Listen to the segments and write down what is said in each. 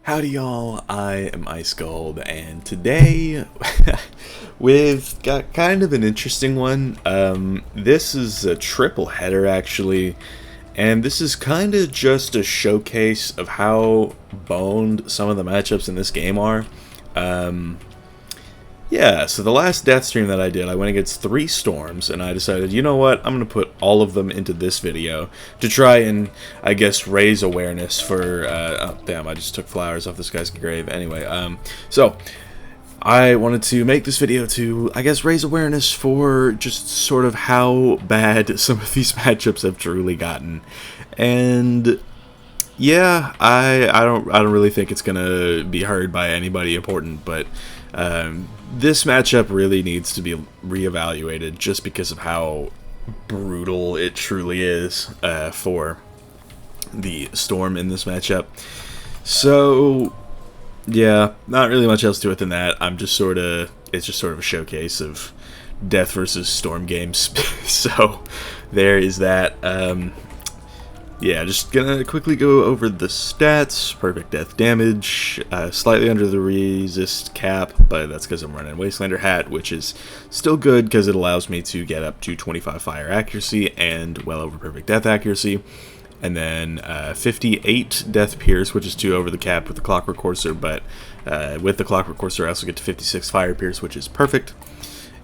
Howdy y'all, I am Ice Gold, and today we've got kind of an interesting one. This is a triple header actually, and this is kind of just a showcase of how boned some of the matchups in this game are. Yeah, so the last death stream that I did, I went against 3 storms, and I decided, you know what, I'm going to put all of them into this video to try and, I guess, raise awareness for, oh, damn, I just took flowers off this guy's grave. Anyway, so, I wanted to make this video to, I guess, raise awareness for just sort of how bad some of these matchups have truly gotten. And yeah, I don't really think it's going to be heard by anybody important, but this matchup really needs to be reevaluated just because of how brutal it truly is for the Storm in this matchup. So, yeah, not really much else to it than that. It's just sort of a showcase of Death versus Storm games. So, there is that. Yeah, just gonna quickly go over the stats. Perfect death damage, slightly under the resist cap, but that's because I'm running Wastelander Hat, which is still good because it allows me to get up to 25 fire accuracy and well over perfect death accuracy. And then 58 death pierce, which is 2 over the cap with the Clockwork Courser, but with the Clockwork Courser I also get to 56 fire pierce, which is perfect.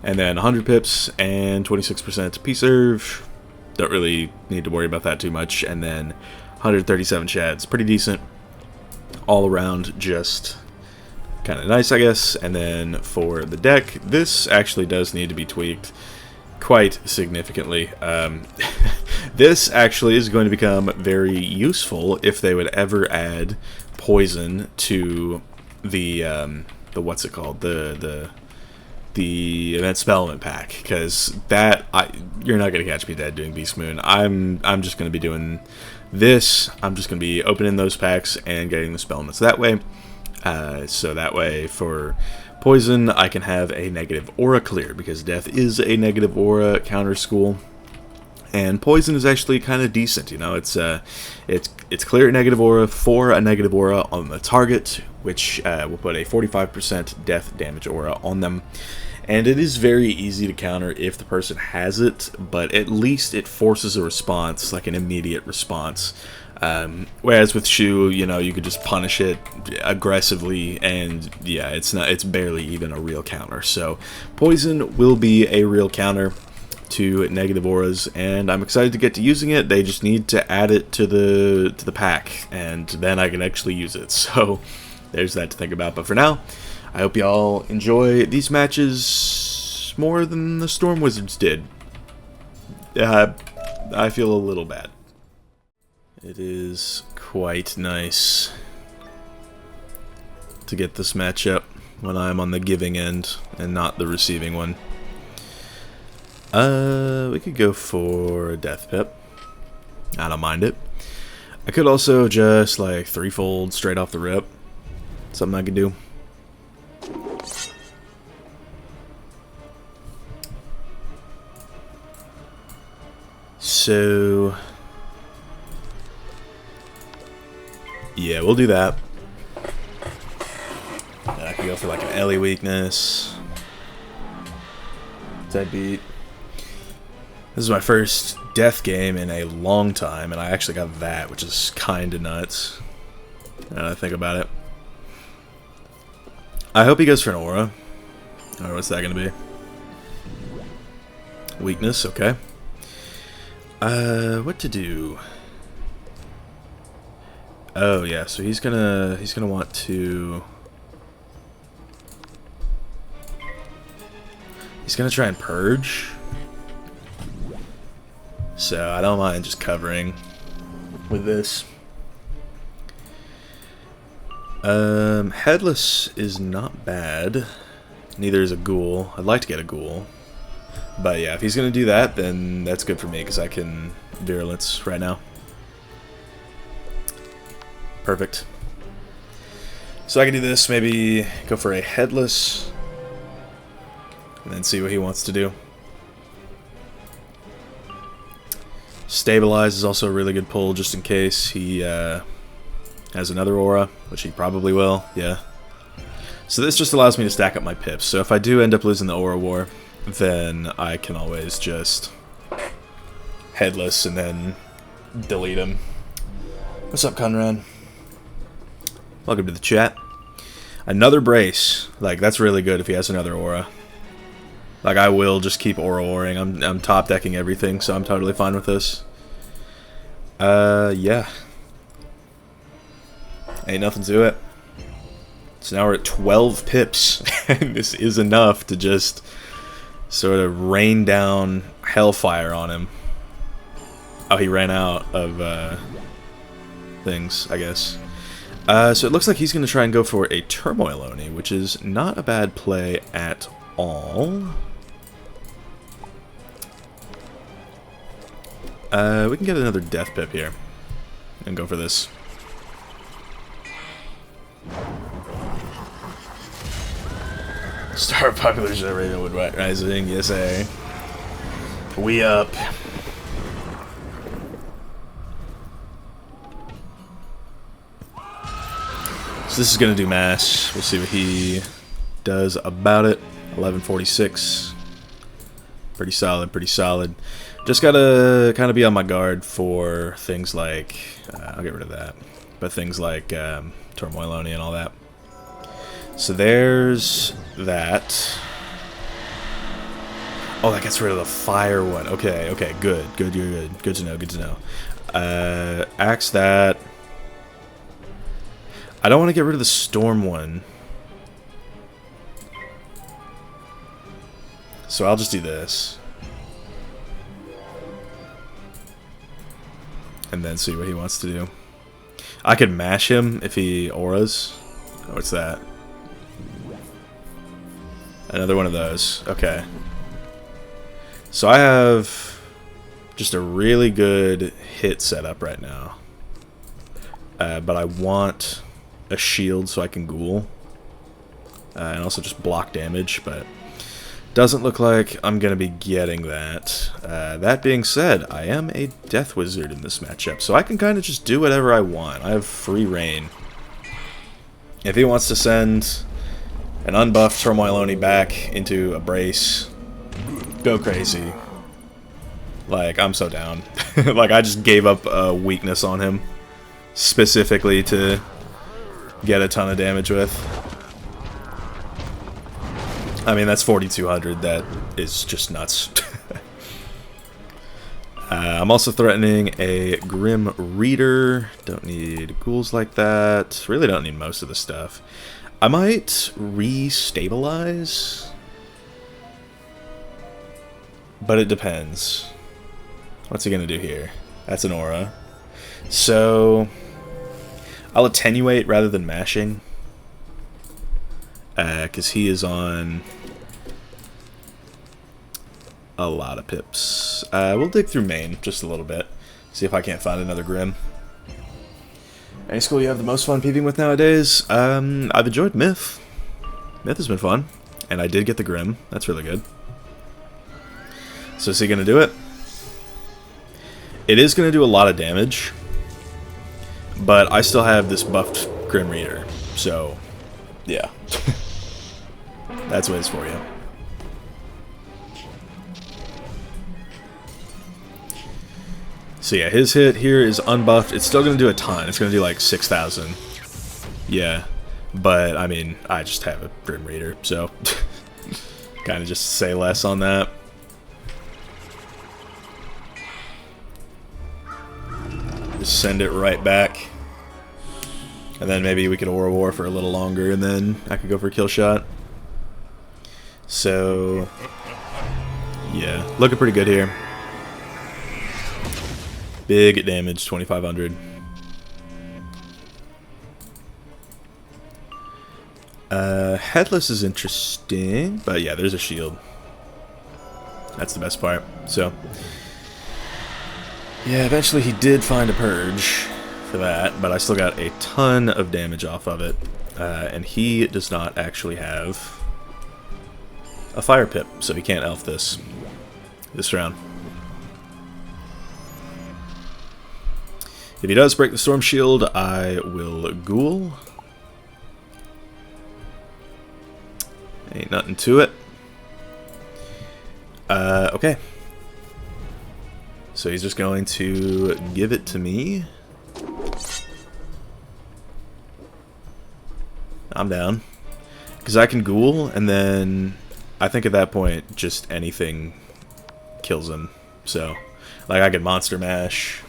And then 100 pips and 26% P-serve. Don't really need to worry about that too much. And then 137 shads. Pretty decent. All around, just kind of nice, I guess. And then for the deck, this actually does need to be tweaked quite significantly. This actually is going to become very useful if they would ever add poison to the what's it called? The event spellment pack, because that you're not gonna catch me dead doing Beast Moon. I'm just gonna be doing this. I'm just gonna be opening those packs and getting the spellments that way. So that way for poison I can have a negative aura clear, because death is a negative aura counter school, and poison is actually kind of decent. You know, it's clear at negative aura for a negative aura on the target, which will put a 45% death damage aura on them. And it is very easy to counter if the person has it, but at least it forces a response, like an immediate response. Whereas with Shu, you know, you could just punish it aggressively, and yeah, it's barely even a real counter. So poison will be a real counter to negative auras, and I'm excited to get to using it. They just need to add it to the pack, and then I can actually use it. So there's that to think about. But for now, I hope y'all enjoy these matches more than the Storm Wizards did. I feel a little bad. It is quite nice to get this matchup when I'm on the giving end and not the receiving one. We could go for a Death Pip. I don't mind it. I could also just like threefold straight off the rip. Something I could do. So yeah, we'll do that. And I could go for like an Ellie weakness. Dead beat. This is my first death game in a long time, and I actually got that, which is kinda nuts. Now that I think about it. I hope he goes for an aura. Alright, what's that gonna be? Weakness, okay. What to do? Oh yeah, so he's gonna want to. He's gonna try and purge. So I don't mind just covering with this. Headless is not bad. Neither is a ghoul. I'd like to get a ghoul. But yeah, if he's gonna do that, then that's good for me, because I can Virulence right now. Perfect. So I can do this, maybe go for a Headless, and then see what he wants to do. Stabilize is also a really good pull, just in case he has another aura, which he probably will, yeah. So this just allows me to stack up my pips. So if I do end up losing the aura war, then I can always just headless and then delete him. What's up, Conrad? Welcome to the chat. Another brace. Like, that's really good if he has another aura. Like, I will just keep aura-oring. I'm top decking everything, so I'm totally fine with this. Yeah. Ain't nothing to it. So now we're at 12 pips. And this is enough to just sort of rain down hellfire on him. Oh, he ran out of things, I guess. So it looks like he's going to try and go for a Turmoil Oni, which is not a bad play at all. We can get another Death Pip here and go for this. Star popular show Ravenwood Rising, yes, eh? We up. So this is gonna do mass. We'll see what he does about it. 1146. Pretty solid, pretty solid. Just gotta kind of be on my guard for things like, I'll get rid of that, but things like Turmoil Oni and all that. So there's that. Oh, that gets rid of the fire one. Okay, okay, good to know, good to know. Axe that. I don't want to get rid of the storm one. So I'll just do this. And then see what he wants to do. I could mash him if he auras. Oh, what's that? Another one of those. Okay. So I have just a really good hit setup right now. But I want a shield so I can ghoul. And also just block damage, but doesn't look like I'm going to be getting that. That being said, I am a Death Wizard in this matchup, so I can kind of just do whatever I want. I have free reign. If he wants to send an unbuffed Turmoil Oni back into a brace, go crazy. Like, I'm so down. Like, I just gave up a weakness on him specifically to get a ton of damage with. I mean, that's 4,200. That is just nuts. I'm also threatening a Grim Reader. Don't need ghouls like that. Really don't need most of the stuff. I might re-stabilize. But it depends. What's he going to do here? That's an aura. So I'll attenuate rather than mashing. Because he is on a lot of pips. We'll dig through main just a little bit. See if I can't find another Grim. Any school you have the most fun PvPing with nowadays? I've enjoyed Myth. Myth has been fun. And I did get the Grim. That's really good. So is he going to do it? It is going to do a lot of damage. But I still have this buffed Grim Reader. So, yeah. That's what it's for you. So yeah, his hit here is unbuffed. It's still going to do a ton. It's going to do like 6,000. Yeah. But, I mean, I just have a Grim Reader, so kind of just say less on that. Just send it right back. And then maybe we could Aura War for a little longer, and then I could go for a kill shot. So, yeah, looking pretty good here. Big damage, 2,500. Headless is interesting, but yeah, there's a shield. That's the best part. So, yeah, eventually he did find a purge for that, but I still got a ton of damage off of it. And he does not actually have a fire pip, so he can't elf this round. If he does break the Storm Shield, I will Ghoul. Ain't nothing to it. Okay. So he's just going to give it to me. I'm down. Because I can Ghoul, and then I think at that point, just anything kills him. So, like, I can Monster Mash.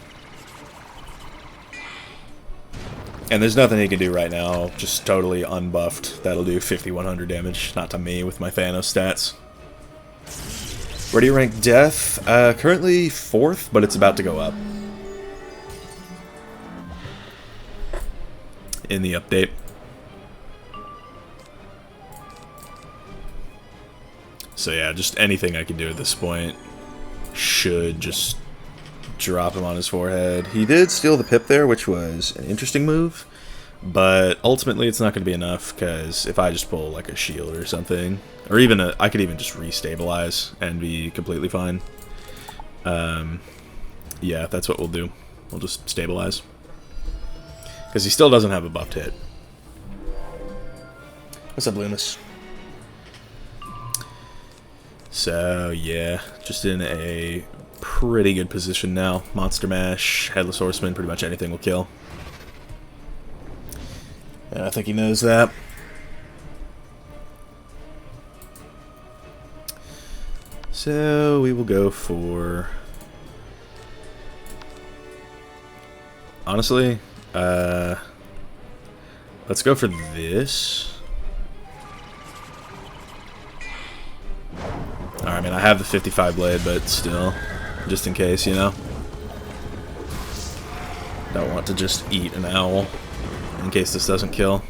And there's nothing he can do right now, just totally unbuffed. That'll do 50-100 damage, not to me with my Thanos stats. Where do you rank Death? Currently 4th, but it's about to go up in the update. So yeah, just anything I can do at this point should just drop him on his forehead. He did steal the pip there, which was an interesting move, but ultimately it's not going to be enough, because if I just pull like a shield or something, or even I could even just restabilize and be completely fine. Yeah, that's what we'll do. We'll just stabilize, because he still doesn't have a buffed hit. What's up, Lunas? So yeah, just in a pretty good position now. Monster Mash, Headless Horseman, pretty much anything will kill. And I think he knows that. So we will go for... Honestly, let's go for this. Alright, I mean, I have the 55 blade, but still, just in case, you know. Don't want to just eat an owl in case this doesn't kill.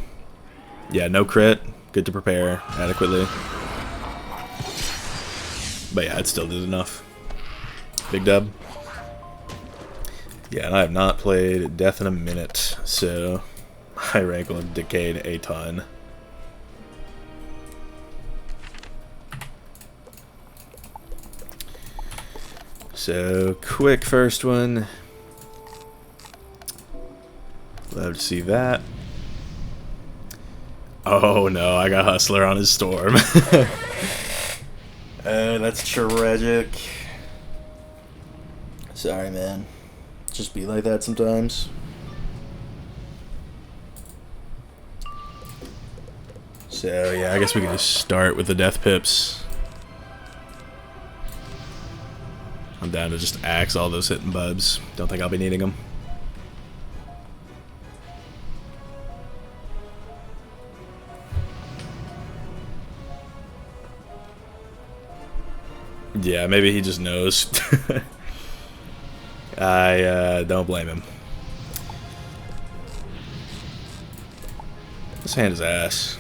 Yeah, no crit. Good to prepare adequately. But yeah, it still did enough. Big dub. Yeah, and I have not played Death in a minute, so my rank will have decayed a ton. So, quick first one. Love to see that. Oh no, I got Hustler on his Storm. That's tragic. Sorry, man. Just be like that sometimes. So, yeah, I guess we can just start with the Death Pips. I'm down to just axe all those hitting bubs. Don't think I'll be needing them. Yeah, maybe he just knows. I don't blame him. This hand is ass.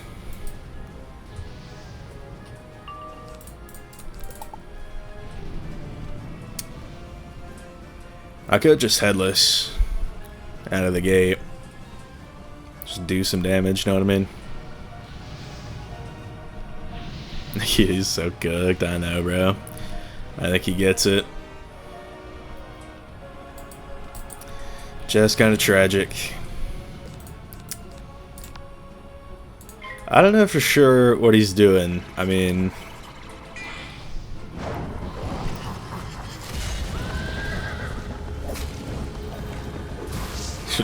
I could just Headless out of the gate. Just do some damage, know what I mean? He's so cooked, I know, bro. I think he gets it. Just kind of tragic. I don't know for sure what he's doing. I mean...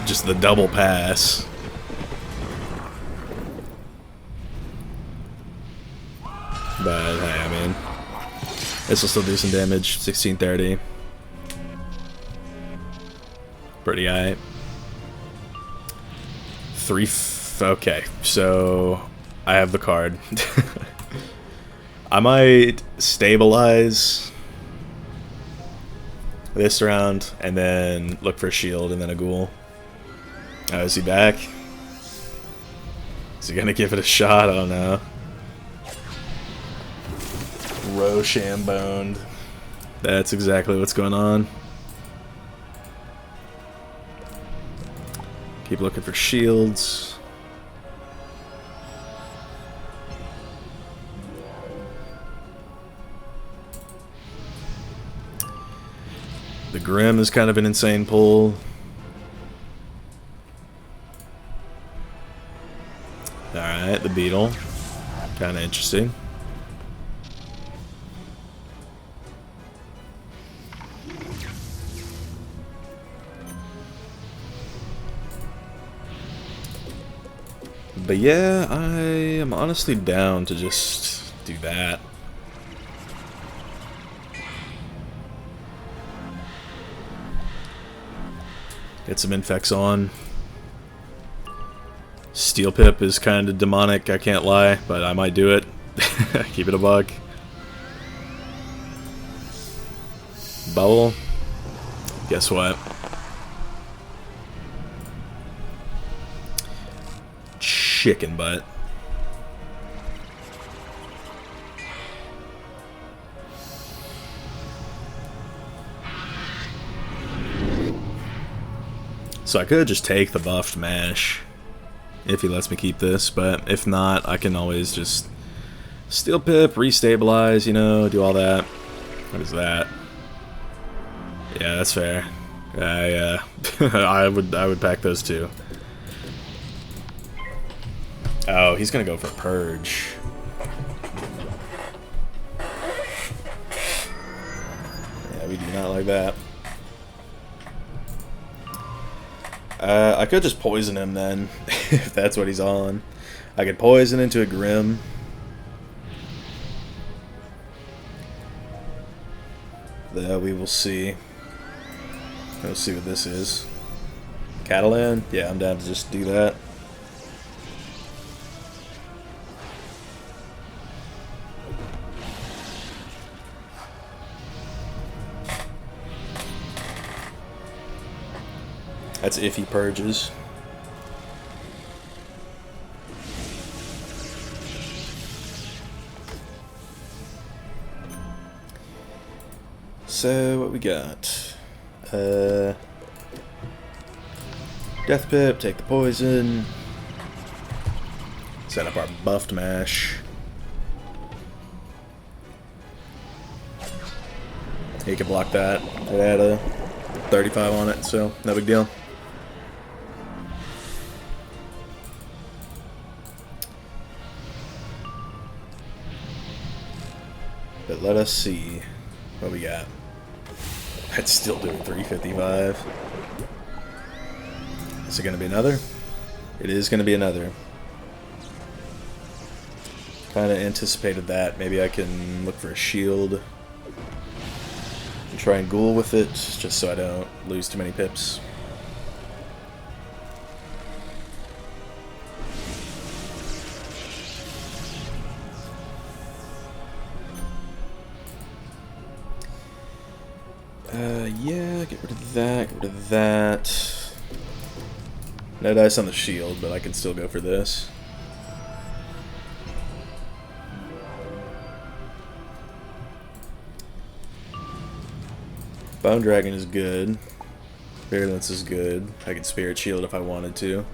just the double pass. But hey, I mean, this will still do some damage. 1630. Pretty high. Okay, so I have the card. I might stabilize this round and then look for a shield and then a ghoul. Oh, is he back? Is he gonna give it a shot? I don't know. Rochambeaued. That's exactly what's going on. Keep looking for shields. The Grim is kind of an insane pull. Alright, the beetle. Kinda interesting. But yeah, I am honestly down to just do that. Get some infects on. Steel Pip is kind of demonic, I can't lie, but I might do it. Keep it a buck. Bubble. Guess what? Chicken butt. So I could just take the buffed mash if he lets me keep this, but if not, I can always just Steel Pip, restabilize, you know, do all that. What is that? Yeah, that's fair. Yeah. I would pack those too. Oh, he's gonna go for Purge. Yeah, we do not like that. I could just poison him then, if that's what he's on. I could poison into a Grim. We will see. We'll see what this is. Catalan? Yeah, I'm down to just do that. That's if he purges. So, what we got? Death Pip, take the poison. Set up our buffed mash. He can block that. It had a 35 on it, so no big deal. But let us see what we got. That's still doing 355. Is it going to be another? It is going to be another. Kind of anticipated that. Maybe I can look for a shield and try and ghoul with it, just so I don't lose too many pips. Yeah, get rid of that, get rid of that. No dice on the shield, but I can still go for this. Bone Dragon is good. Virulence is good. I can Spirit Shield if I wanted to.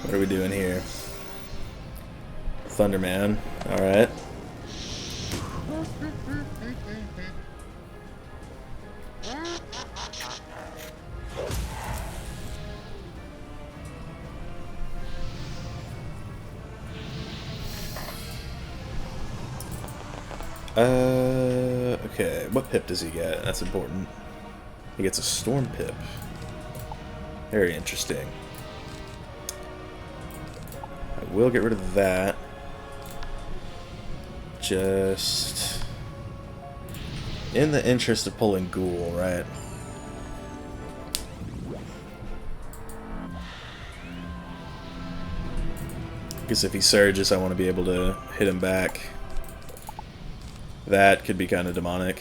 What are we doing here? Thunderman. Alright. Okay. What pip does he get? That's important. He gets a Storm Pip. Very interesting. I will get rid of that. Just in the interest of pulling Ghoul, right? Because if he surges, I want to be able to hit him back. That could be kind of demonic.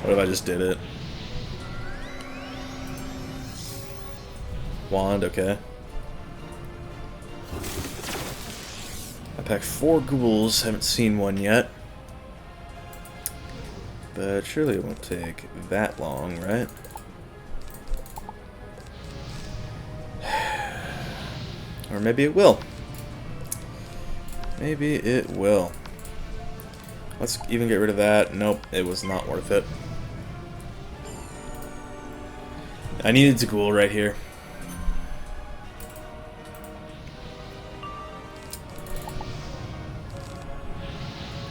What if I just did it? Wand, okay. I packed 4 ghouls, haven't seen one yet. But surely it won't take that long, right? Or maybe it will. Maybe it will. Let's even get rid of that. Nope, it was not worth it. I needed to ghoul right here.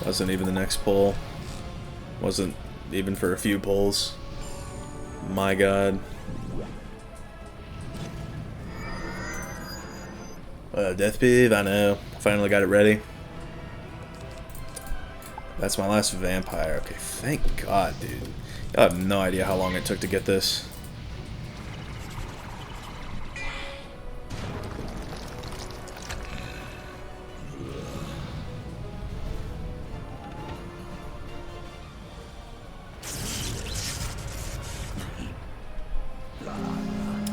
Wasn't even the next pull. Wasn't even for a few pulls. My god. Death Peeve, I know. Finally got it ready. That's my last vampire. Okay, thank god, dude. I have no idea how long it took to get this.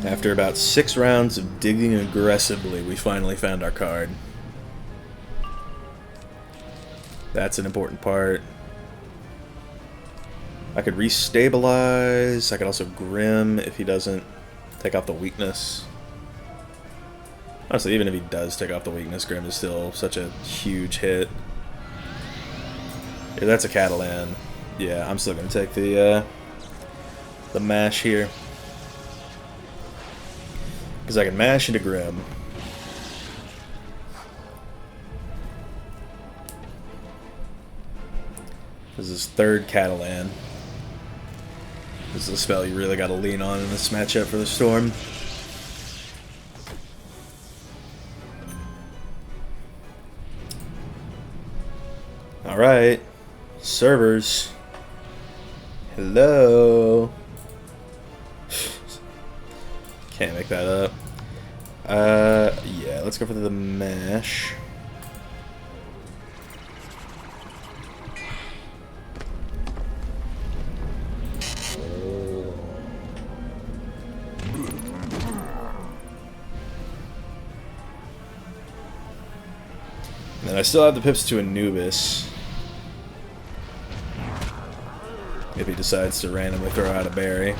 After about 6 rounds of digging aggressively, we finally found our card. That's an important part. I could restabilize. I could also Grim if he doesn't take off the weakness. Honestly, even if he does take off the weakness, Grim is still such a huge hit. Yeah, that's a Catalan. Yeah, I'm still gonna take the mash here. Because I can mash into Grim. This is 3rd Catalan. This is a spell you really got to lean on in this matchup for the Storm. Alright. Servers. Hello. Can't make that up. Yeah, let's go for the mash. And I still have the pips to Anubis. If he decides to randomly throw out a berry.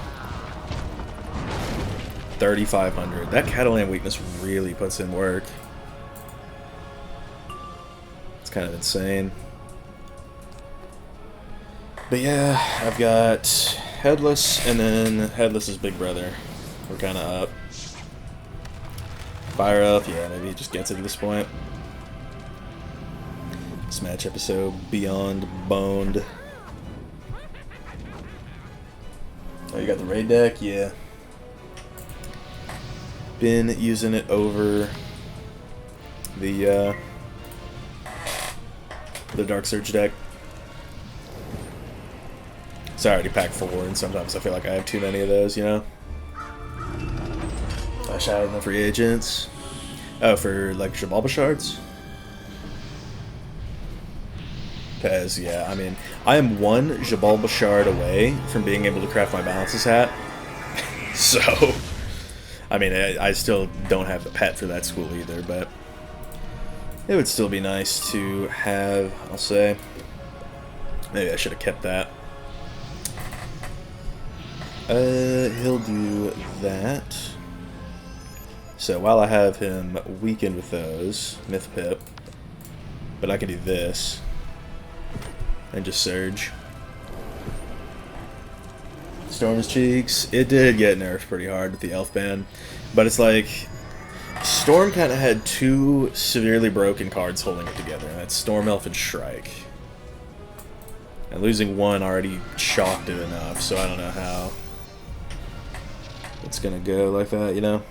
3,500. That Catalan weakness really puts in work. It's kind of insane. But yeah, I've got Headless and then Headless's big brother. We're kind of up. Fire up, yeah, maybe he just gets it at this point. This matchup is so beyond boned. Oh, you got the raid deck? Yeah. Been using it over the Dark Surge deck. So I already packed 4, and sometimes I feel like I have too many of those, you know? I shouted the free agents. Oh, for like Jabalba shards? Because, yeah, I mean, I am 1 Jabalba shard away from being able to craft my Balances hat. So, I mean, I still don't have the pet for that school either, but it would still be nice to have, I'll say. Maybe I should have kept that. He'll do that. So while I have him weakened with those, Myth Pip, but I can do this. And just Surge. Storm's Cheeks. It did get nerfed pretty hard with the Elf ban. But it's like, Storm kind of had 2 severely broken cards holding it together. And that's Storm Elf and Shrike. And losing 1 already shocked it enough, so I don't know how it's gonna go like that, you know?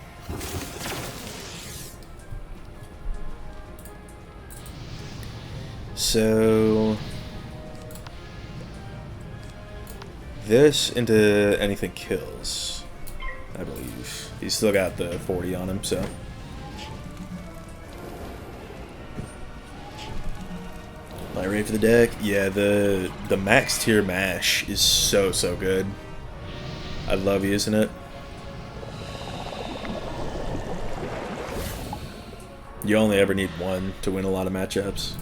So this into anything kills, I believe. He's still got the 40 on him, so. Am I ready for the deck? Yeah, the max tier mash is so good. I love using it. You only ever need 1 to win a lot of matchups.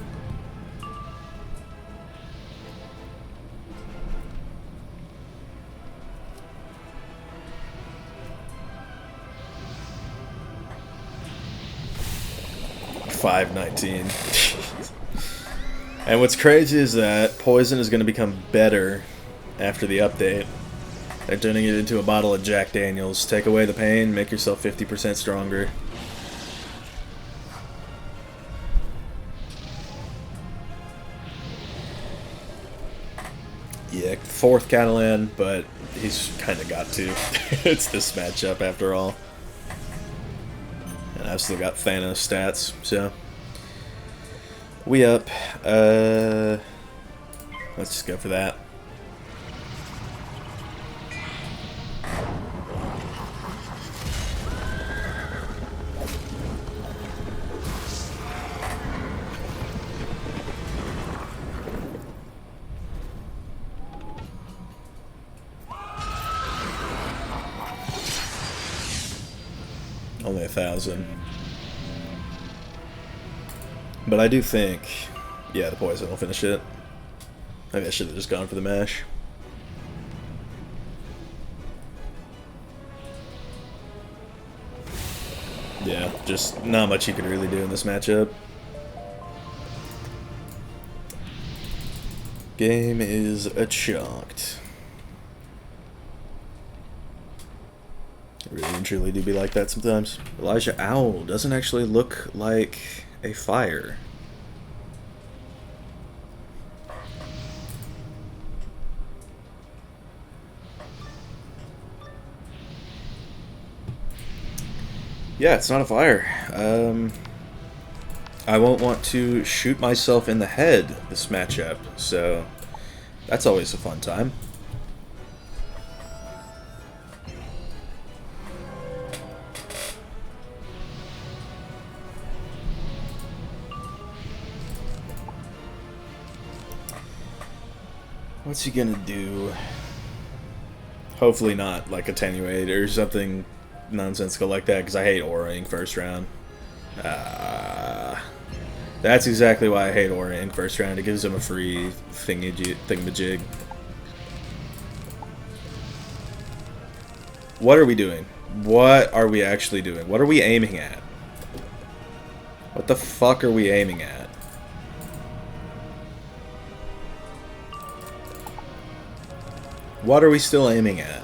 $5.19. And what's crazy is that poison is going to become better after the update. They're turning it into a bottle of Jack Daniels. Take away the pain, make yourself 50% stronger. Yeah, 4th Catalan, but he's kind of got to. It's this matchup after all. And I've still got Thanos stats, so... We up. Let's just go for that. Only 1,000. But I do think, yeah, the poison will finish it. Maybe I should have just gone for the mash. Yeah, just not much you could really do in this matchup. Game is chalked. It really and truly do be like that sometimes. Elijah Owl doesn't actually look like a fire. Yeah, it's not a fire. I won't want to shoot myself in the head this matchup, so that's always a fun time. What's he gonna do? Hopefully not, like, attenuate or something nonsensical like that, because I hate auraing first round. That's exactly why I hate auraing first round. It gives him a free thingamajig. What are we doing? What are we actually doing? What are we aiming at? What the fuck are we aiming at? What are we still aiming at?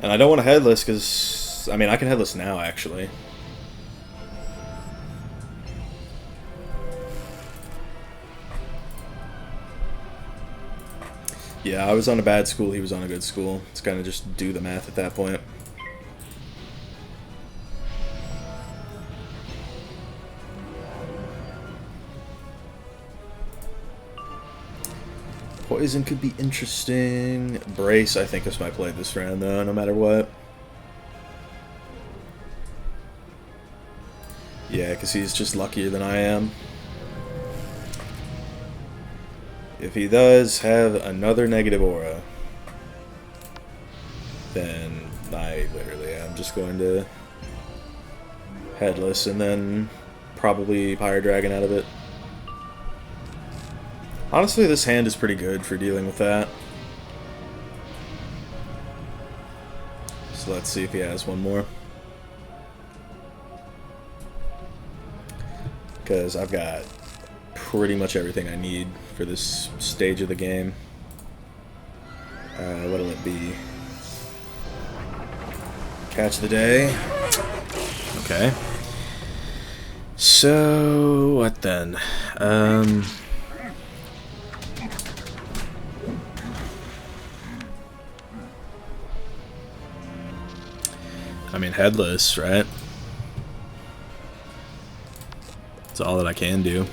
And I don't want to headless because, I mean, I can headless now, actually. Yeah, I was on a bad school, he was on a good school. It's kind of just do the math at that point. Poison could be interesting. Brace, I think, is my play this round, though, no matter what. Yeah, because he's just luckier than I am. If he does have another negative aura, then I literally am just going to headless and then probably Pyre Dragon out of it. Honestly, this hand is pretty good for dealing with that. So let's see if he has one more. Because I've got pretty much everything I need for this stage of the game. What'll it be? Catch the day. Okay. So, what then? I mean, headless, right? That's all that I can do.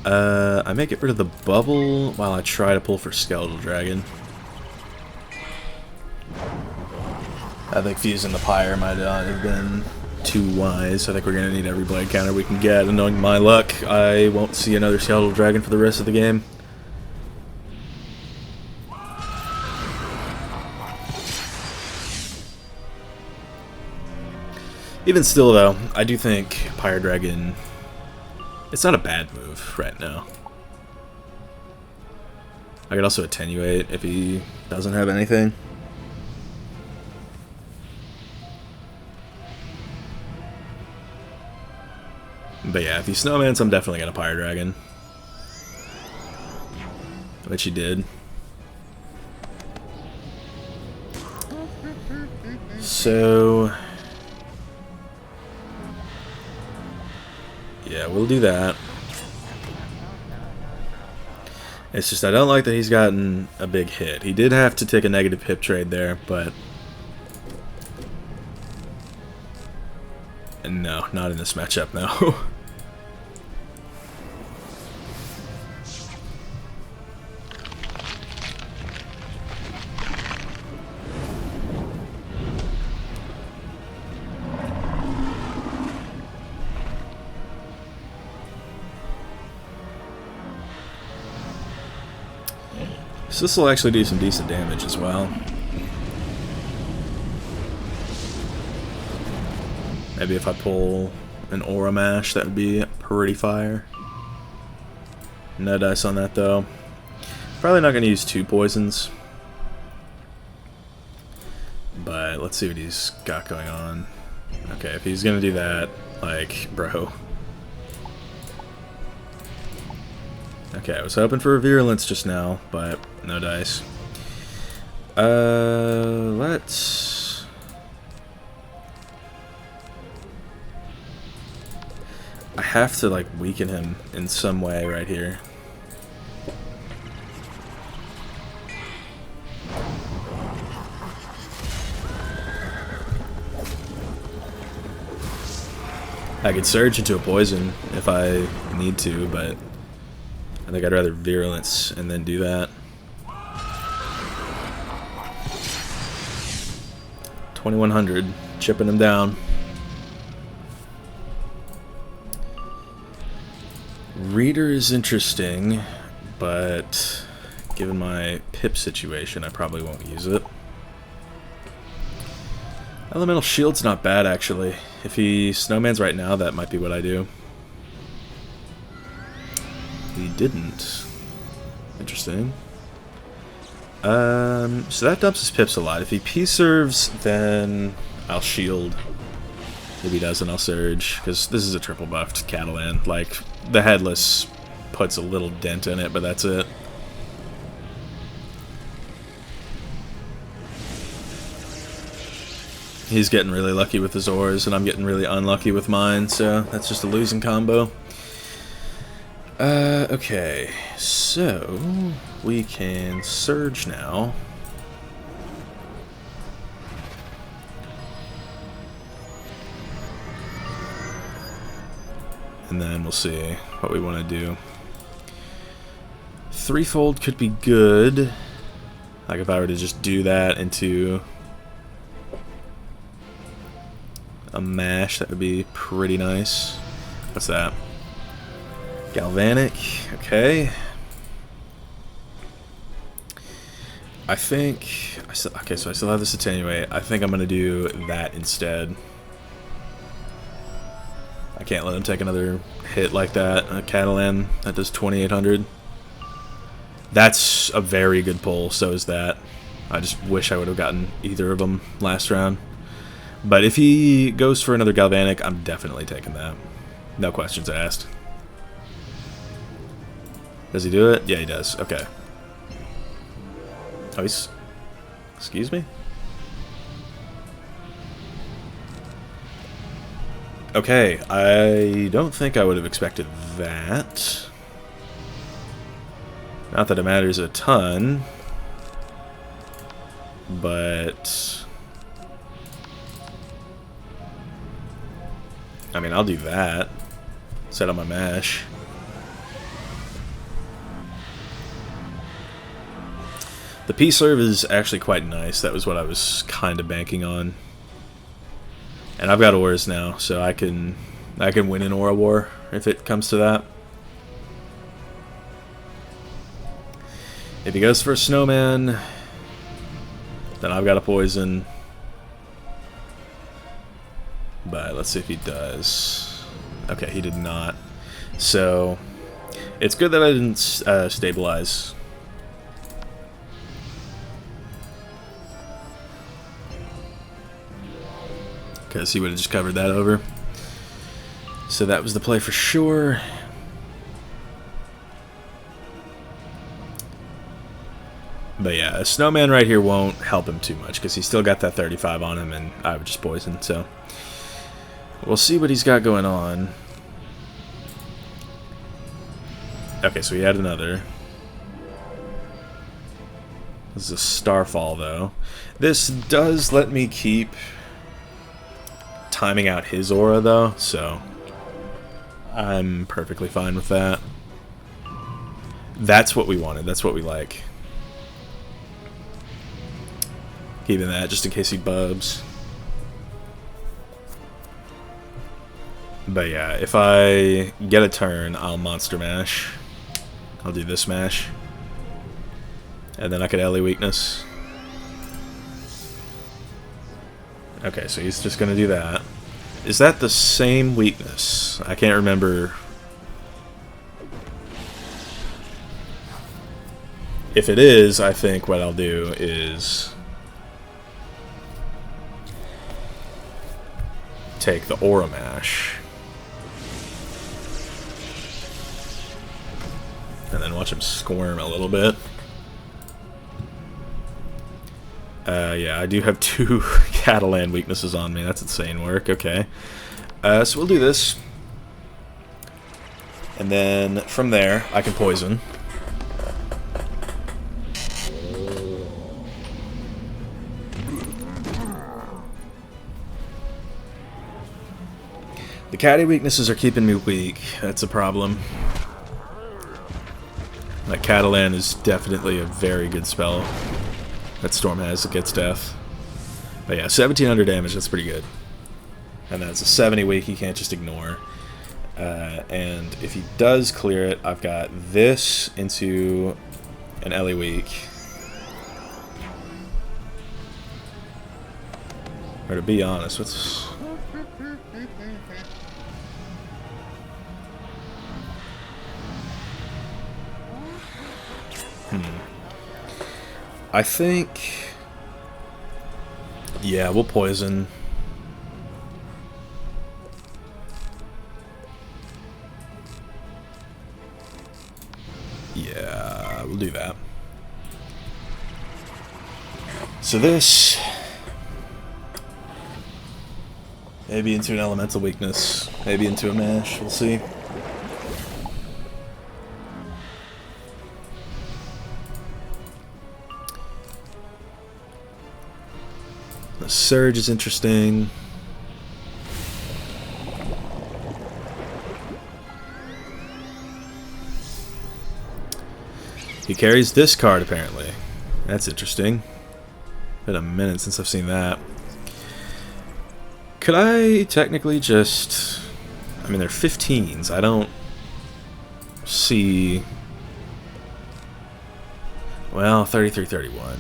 I may get rid of the bubble while I try to pull for Skeletal Dragon. I think fusing the Pyre might not have been too wise. I think we're going to need every blade counter we can get, and knowing my luck, I won't see another Skeletal Dragon for the rest of the game. Even still, though, I do think Pyre Dragon, it's not a bad move right now. I could also attenuate if he doesn't have anything. But yeah, if he snowmans, I'm definitely gonna Pyre Dragon. Which he did. So yeah, we'll do that. It's just I don't like that he's gotten a big hit. He did have to take a negative hip trade there, but no, not in this matchup, no. So this will actually do some decent damage as well. Maybe if I pull an Aura Mash, that would be pretty fire. No dice on that though. Probably not going to use 2 poisons. But let's see what he's got going on. Okay, if he's going to do that, like, bro. Okay, I was hoping for a Virulence just now, but no dice. Let's... I have to, like, weaken him in some way right here. I could surge into a poison if I need to, but I think I'd rather Virulence and then do that. 2100, chipping him down. Reader is interesting, but given my pip situation, I probably won't use it. Elemental Shield's not bad, actually. If he snowmans right now, that might be what I do. He didn't. Interesting. So that dumps his pips a lot. If he P-serves, then I'll shield. If he doesn't, I'll surge. Because this is a triple buffed Catalan. Like, the Headless puts a little dent in it, but that's it. He's getting really lucky with his ores, and I'm getting really unlucky with mine, so that's just a losing combo. Okay, so we can surge now. And then we'll see what we want to do. Threefold could be good. Like if I were to just do that into a mash, that would be pretty nice. What's that? Galvanic, okay. I think, okay, so I still have this Attenuate. I think I'm going to do that instead. I can't let him take another hit like that. A Catalan that does 2800. That's a very good pull, so is that. I just wish I would have gotten either of them last round. But if he goes for another Galvanic, I'm definitely taking that. No questions asked. Does he do it? Yeah, he does. Okay. Oh, he's... Excuse me? Okay, I don't think I would have expected that. Not that it matters a ton, but... I mean, I'll do that. Set on my mash. The P-serve is actually quite nice. That was what I was kind of banking on. And I've got auras now, so I can win an aura war if it comes to that. If he goes for a snowman, then I've got a poison. But let's see if he does. Okay, he did not. So it's good that I didn't stabilize. Because he would have just covered that over. So that was the play for sure. But yeah, a snowman right here won't help him too much because he's still got that 35 on him, and I would just poison. So we'll see what he's got going on. Okay, so he had another. This is a Starfall, though. This does let me keep timing out his aura, though, so I'm perfectly fine with that. That's what we wanted. That's what we like. Keeping that just in case he bubs. But yeah, if I get a turn, I'll Monster Mash. I'll do this mash. And then I could Ellie Weakness. Okay, so he's just going to do that. Is that the same weakness? I can't remember. If it is, I think what I'll do is take the Aura Mash. And then watch him squirm a little bit. Yeah, I do have 2 Catalan weaknesses on me. That's insane work. Okay. So we'll do this. And then from there, I can poison. The catty weaknesses are keeping me weak. That's a problem. That Catalan is definitely a very good spell that Storm has that gets death. But yeah, 1700 damage, that's pretty good. And that's a 70 weak he can't just ignore. And if he does clear it, I've got this into an Ellie weak. Or to be honest, what's... I think... Yeah, we'll poison. Yeah, we'll do that. So this... Maybe into an elemental weakness. Maybe into a mash. We'll see. The Surge is interesting. He carries this card, apparently. That's interesting. Been a minute since I've seen that. Could I technically just... I mean, they're 15s. I don't see... Well, 33, 31.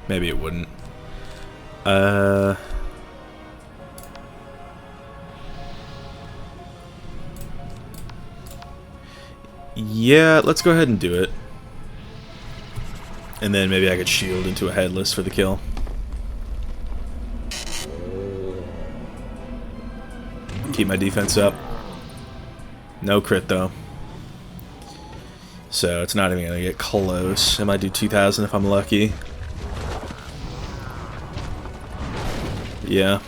Maybe it wouldn't. Yeah, let's go ahead and do it. And then maybe I could shield into a headless for the kill. Keep my defense up. No crit though. So it's not even gonna get close. I might do 2000 if I'm lucky. Yeah.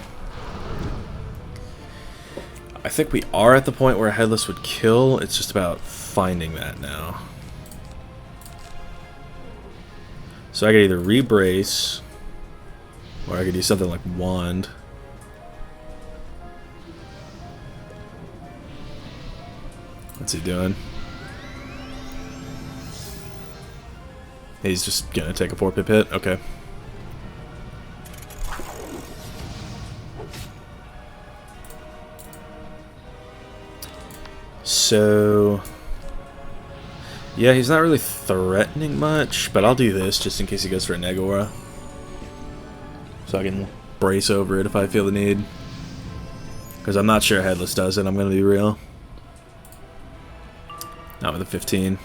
I think we are at the point where a headless would kill. It's just about finding that now. So I could either re-brace, or I could do something like wand. What's he doing? He's just gonna take a 4-pip hit? Okay. So... yeah, he's not really threatening much, but I'll do this just in case he goes for a Negora. So I can brace over it if I feel the need. Because I'm not sure Headless does it, I'm going to be real. Not with a 15.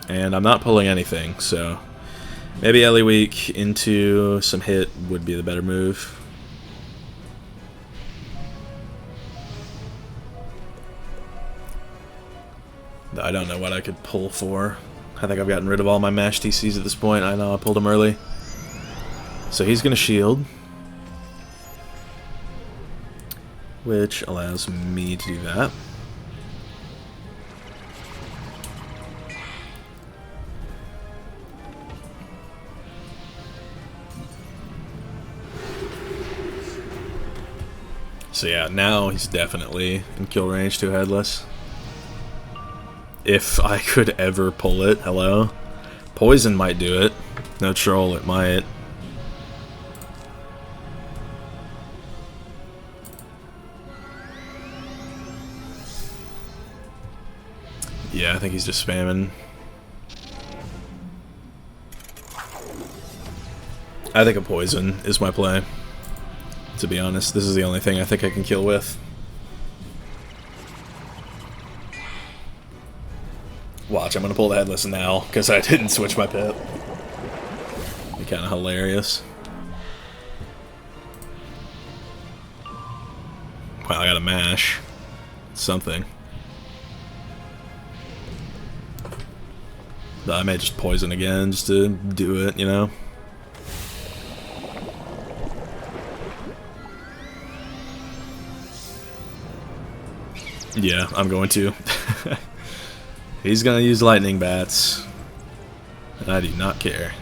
And I'm not pulling anything, so... maybe Ellie Weak into some hit would be the better move. I don't know what I could pull for. I think I've gotten rid of all my mash TCs at this point. I know I pulled him early. So he's going to shield, which allows me to do that. So yeah, now he's definitely in kill range to Headless. If I could ever pull it, hello? Poison might do it. No troll, it might. Yeah, I think he's just spamming. I think a poison is my play. To be honest, this is the only thing I think I can kill with. Watch, I'm gonna pull the Headless now, because I didn't switch my pet. Be kinda hilarious. Wow, I got a mash. Something. But I may just poison again, just to do it, you know? Yeah, I'm going to. He's gonna use lightning bats. And I do not care.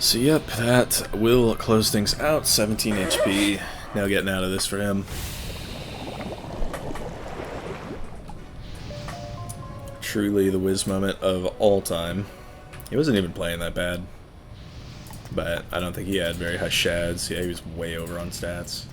So yep, that will close things out. 17 HP. Now getting out of this for him. Truly the whiz moment of all time. He wasn't even playing that bad. But I don't think he had very high shads. Yeah, he was way over on stats.